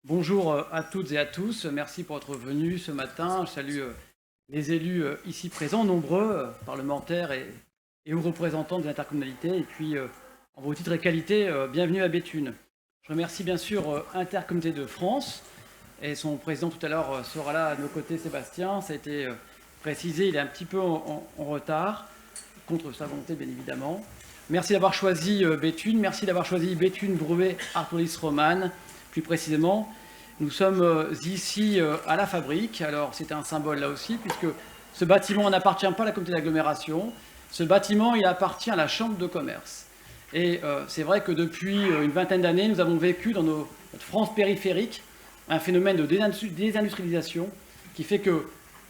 Bonjour à toutes et à tous, merci pour votre venue ce matin. Je salue les élus ici présents, nombreux, parlementaires et ou représentants des intercommunalités. Et puis, en vos titres et qualités, bienvenue à Béthune. Je remercie bien sûr Intercommunauté de France et son président tout à l'heure sera là à nos côtés, Sébastien. Ça a été précisé, il est un petit peu en retard, contre sa volonté bien évidemment. Merci d'avoir choisi Béthune, merci d'avoir choisi Béthune, Bruay, Artois, Romane. Plus précisément, nous sommes ici à la fabrique. Alors c'est un symbole là aussi, puisque ce bâtiment n'appartient pas à la communauté d'agglomération. Ce bâtiment, il appartient à la Chambre de commerce. Et c'est vrai que depuis une vingtaine d'années, nous avons vécu dans notre France périphérique un phénomène de désindustrialisation qui fait que,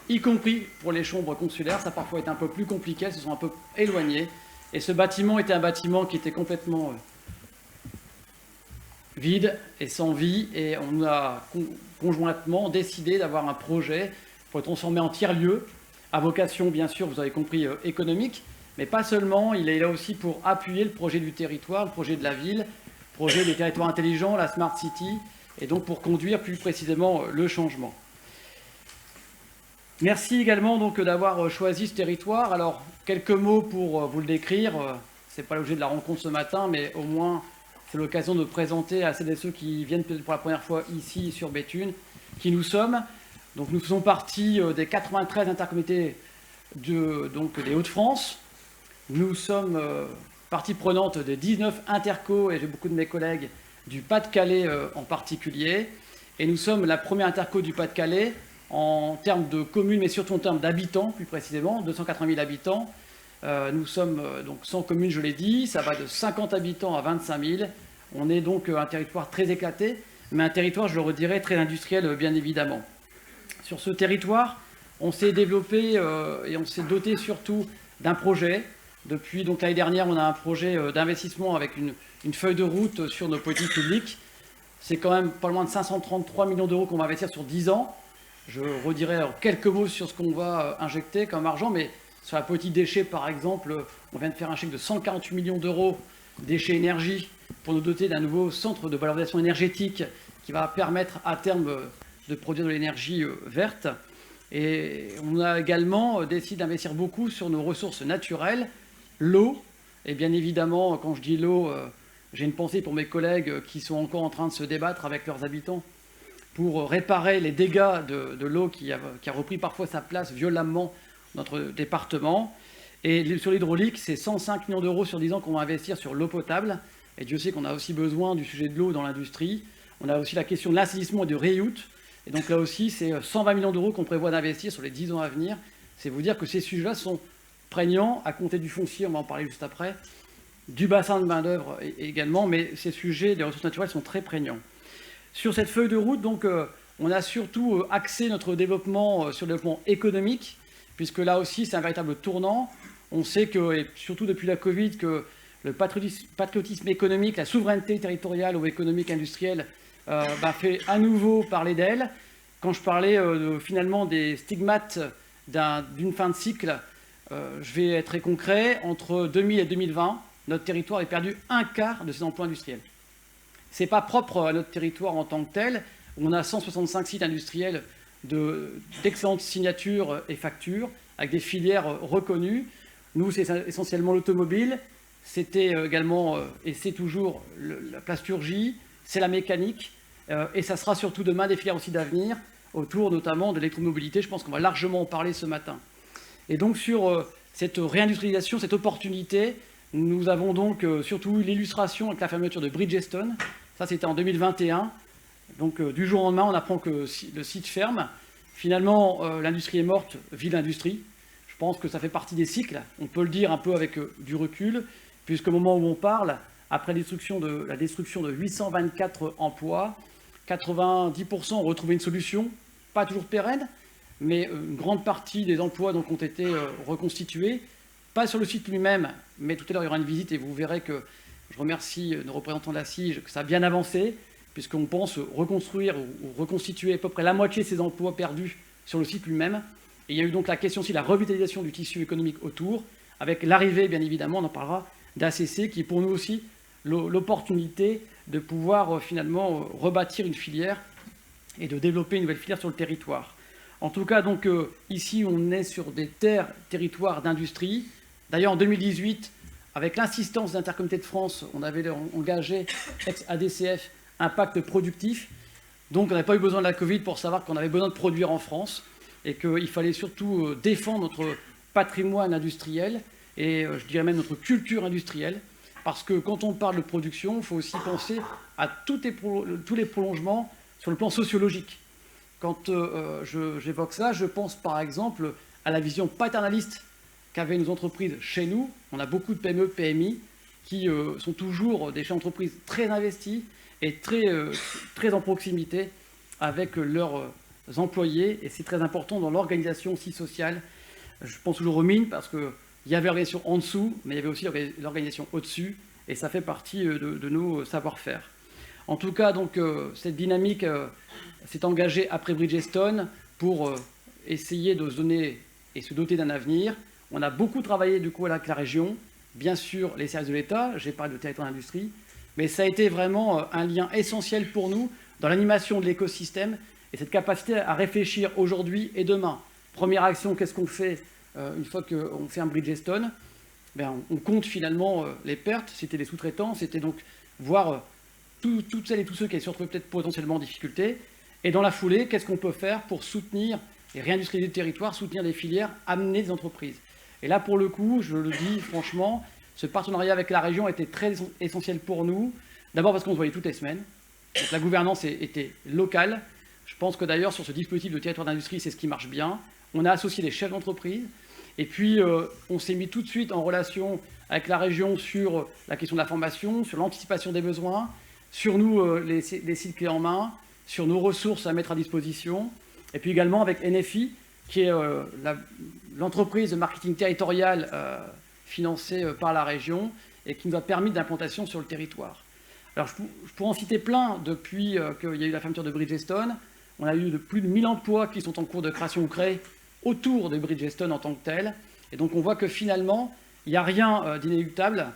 y compris pour les chambres consulaires, ça a parfois été un peu plus compliqué, elles se sont un peu éloignées. Et ce bâtiment était un bâtiment qui était complètement vide et sans vie, et on a conjointement décidé d'avoir un projet pour le transformer en tiers-lieu, à vocation bien sûr, vous avez compris, économique, mais pas seulement, il est là aussi pour appuyer le projet du territoire, le projet de la ville, le projet des territoires intelligents, la Smart City, et donc pour conduire plus précisément le changement. Merci également donc d'avoir choisi ce territoire. Alors, quelques mots pour vous le décrire, ce n'est pas l'objet de la rencontre ce matin, mais au moins c'est l'occasion de présenter à celles et ceux qui viennent peut-être pour la première fois ici sur Béthune, qui nous sommes. Donc nous faisons partie des 93 intercommunautés des Hauts-de-France. Nous sommes partie prenante des 19 intercos, et j'ai beaucoup de mes collègues du Pas-de-Calais en particulier. Et nous sommes la première interco du Pas-de-Calais en termes de communes, mais surtout en termes d'habitants, plus précisément, 280 000 habitants. Nous sommes donc 100 communes, je l'ai dit, ça va de 50 habitants à 25 000. On est donc un territoire très éclaté, mais un territoire, je le redirais, très industriel, bien évidemment. Sur ce territoire, on s'est développé et on s'est doté surtout d'un projet. Depuis l'année dernière, on a un projet d'investissement avec une feuille de route sur nos politiques publiques. C'est quand même pas loin de 533 millions d'euros qu'on va investir sur 10 ans. Je redirai quelques mots sur ce qu'on va injecter comme argent, mais sur la politique déchets, par exemple, on vient de faire un chèque de 148 millions d'euros déchets énergie pour nous doter d'un nouveau centre de valorisation énergétique qui va permettre à terme de produire de l'énergie verte. Et on a également décidé d'investir beaucoup sur nos ressources naturelles, l'eau. Et bien évidemment, quand je dis l'eau, j'ai une pensée pour mes collègues qui sont encore en train de se débattre avec leurs habitants pour réparer les dégâts de l'eau qui a repris parfois sa place violemment dans notre département. Et sur l'hydraulique, c'est 105 millions d'euros sur 10 ans qu'on va investir sur l'eau potable. Et Dieu sait qu'on a aussi besoin du sujet de l'eau dans l'industrie. On a aussi la question de l'assainissement et du réout. Et donc là aussi, c'est 120 millions d'euros qu'on prévoit d'investir sur les 10 ans à venir. C'est vous dire que ces sujets-là sont prégnants, à compter du foncier, on va en parler juste après, du bassin de main-d'œuvre également, mais ces sujets des ressources naturelles sont très prégnants. Sur cette feuille de route, donc, on a surtout axé notre développement sur le développement économique, puisque là aussi, c'est un véritable tournant. On sait que, et surtout depuis la Covid, que le patriotisme économique, la souveraineté territoriale ou économique industrielle fait à nouveau parler d'elle. Quand je parlais finalement des stigmates d'une fin de cycle, je vais être très concret. Entre 2000 et 2020, notre territoire a perdu un quart de ses emplois industriels. Ce n'est pas propre à notre territoire en tant que tel. On a 165 sites industriels d'excellentes signatures et factures, avec des filières reconnues. Nous, c'est essentiellement l'automobile. C'était également, et c'est toujours, la plasturgie, c'est la mécanique. Et ça sera surtout demain des filières aussi d'avenir, autour notamment de l'électromobilité. Je pense qu'on va largement en parler ce matin. Et donc sur cette réindustrialisation, cette opportunité, nous avons donc surtout eu l'illustration avec la fermeture de Bridgestone. Ça, c'était en 2021. Donc du jour au lendemain, on apprend que le site ferme. Finalement, l'industrie est morte, vive l'industrie. Je pense que ça fait partie des cycles. On peut le dire un peu avec du recul, puisqu'au moment où on parle, après la destruction de 824 emplois, 90% ont retrouvé une solution, pas toujours pérenne, mais une grande partie des emplois donc, ont été reconstitués. Pas sur le site lui-même, mais tout à l'heure il y aura une visite et vous verrez que je remercie nos représentants de la CIGE, que ça a bien avancé, puisqu'on pense reconstruire ou reconstituer à peu près la moitié de ces emplois perdus sur le site lui-même. Et il y a eu donc la question aussi de la revitalisation du tissu économique autour, avec l'arrivée, bien évidemment, on en parlera, d'ACC, qui est pour nous aussi l'opportunité de pouvoir finalement rebâtir une filière et de développer une nouvelle filière sur le territoire. En tout cas, donc, ici, on est sur des territoires d'industrie. D'ailleurs, en 2018, avec l'insistance d'Intercommunauté de France, on avait engagé, ex-ADCF, un pacte productif. Donc, on n'a pas eu besoin de la Covid pour savoir qu'on avait besoin de produire en France et qu'il fallait surtout défendre notre patrimoine industriel et, je dirais même, notre culture industrielle. Parce que quand on parle de production, il faut aussi penser à tous les prolongements sur le plan sociologique. Quand j'évoque ça, je pense par exemple à la vision paternaliste qu'avaient nos entreprises chez nous. On a beaucoup de PME, PMI qui sont toujours des chefs d'entreprise très investis et très en proximité avec leurs employés. Et c'est très important dans l'organisation aussi sociale. Je pense toujours aux mines parce qu'il y avait l'organisation en dessous, mais il y avait aussi l'organisation au-dessus. Et ça fait partie de nos savoir-faire. En tout cas, donc, cette dynamique s'est engagée après Bridgestone pour essayer de se donner et se doter d'un avenir. On a beaucoup travaillé du coup avec la région, bien sûr les services de l'État, j'ai parlé de territoire d'industrie, mais ça a été vraiment un lien essentiel pour nous dans l'animation de l'écosystème et cette capacité à réfléchir aujourd'hui et demain. Première action, qu'est-ce qu'on fait une fois qu'on fait un Bridgestone? On compte finalement les pertes, c'était les sous-traitants, c'était donc voir toutes celles et tous ceux qui se retrouvent peut-être potentiellement en difficulté. Et dans la foulée, qu'est-ce qu'on peut faire pour soutenir et réindustrialiser le territoire, soutenir des filières, amener des entreprises. Et là, pour le coup, je le dis franchement, ce partenariat avec la région était très essentiel pour nous. D'abord parce qu'on se voyait toutes les semaines. Donc, la gouvernance était locale. Je pense que d'ailleurs, sur ce dispositif de territoire d'industrie, c'est ce qui marche bien. On a associé les chefs d'entreprise. Et puis, on s'est mis tout de suite en relation avec la région sur la question de la formation, sur l'anticipation des besoins, sur nous, les sites clés en main, sur nos ressources à mettre à disposition, et puis également avec NFI, qui est l'entreprise de marketing territorial financée par la région et qui nous a permis d'implantation sur le territoire. Alors, je pourrais en citer plein depuis qu'il y a eu la fermeture de Bridgestone. On a eu plus de 1000 emplois qui sont en cours de création ou créés autour de Bridgestone en tant que tel. Et donc, on voit que finalement, il n'y a rien d'inéluctable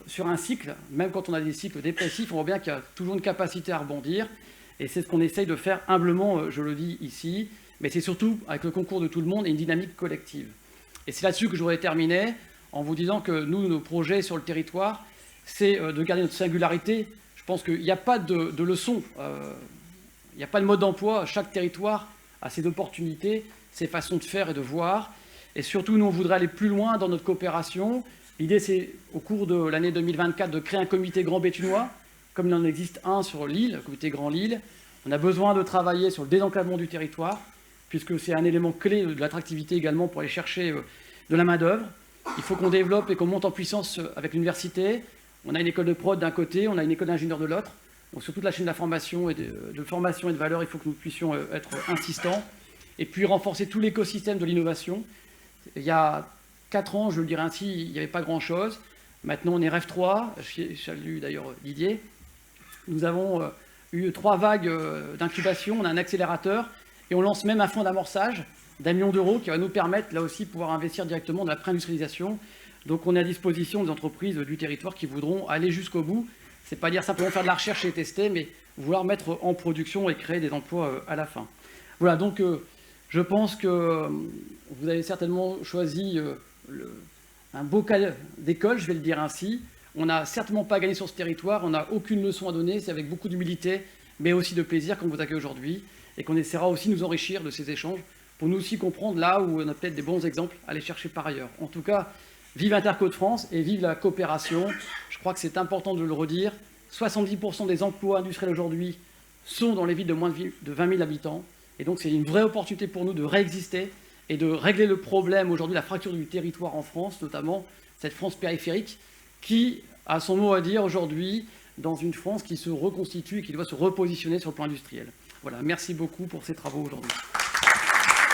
sur un cycle. Même quand on a des cycles dépressifs, on voit bien qu'il y a toujours une capacité à rebondir. Et c'est ce qu'on essaye de faire humblement, je le dis ici. Mais c'est surtout avec le concours de tout le monde et une dynamique collective. Et c'est là-dessus que je voudrais terminer en vous disant que nous, nos projets sur le territoire, c'est de garder notre singularité. Je pense qu'il n'y a pas de leçon, il n'y a pas de mode d'emploi. Chaque territoire a ses opportunités, ses façons de faire et de voir. Et surtout, nous, on voudrait aller plus loin dans notre coopération. L'idée, c'est, au cours de l'année 2024, de créer un comité Grand Béthunois, comme il en existe un sur l'île, le comité Grand Lille. On a besoin de travailler sur le désenclavement du territoire, puisque c'est un élément clé de l'attractivité également pour aller chercher de la main-d'œuvre. Il faut qu'on développe et qu'on monte en puissance avec l'université. On a une école de prod d'un côté, on a une école d'ingénieur de l'autre. Donc sur toute la chaîne de la formation et de formation et de valeur, il faut que nous puissions être insistants. Et puis renforcer tout l'écosystème de l'innovation. Il y a 4 ans, je le dirais ainsi, il n'y avait pas grand-chose. Maintenant, on est Rêve 3. Je salue d'ailleurs Didier. Nous avons eu 3 vagues d'incubation. On a un accélérateur. Et on lance même un fonds d'amorçage d'1 million d'euros qui va nous permettre, là aussi, de pouvoir investir directement dans la pré-industrialisation. Donc on est à disposition des entreprises du territoire qui voudront aller jusqu'au bout. Ce n'est pas dire simplement faire de la recherche et tester, mais vouloir mettre en production et créer des emplois à la fin. Voilà, donc je pense que vous avez certainement choisi un beau cas d'école, je vais le dire ainsi. On n'a certainement pas gagné sur ce territoire, on n'a aucune leçon à donner, c'est avec beaucoup d'humilité, mais aussi de plaisir qu'on vous accueille aujourd'hui et qu'on essaiera aussi de nous enrichir de ces échanges pour nous aussi comprendre là où on a peut-être des bons exemples à aller chercher par ailleurs. En tout cas, vive Interco de France et vive la coopération. Je crois que c'est important de le redire. 70% des emplois industriels aujourd'hui sont dans les villes de moins de 20 000 habitants. Et donc, c'est une vraie opportunité pour nous de réexister et de régler le problème aujourd'hui, la fracture du territoire en France, notamment cette France périphérique qui a son mot à dire aujourd'hui dans une France qui se reconstitue et qui doit se repositionner sur le plan industriel. Voilà, merci beaucoup pour ces travaux aujourd'hui.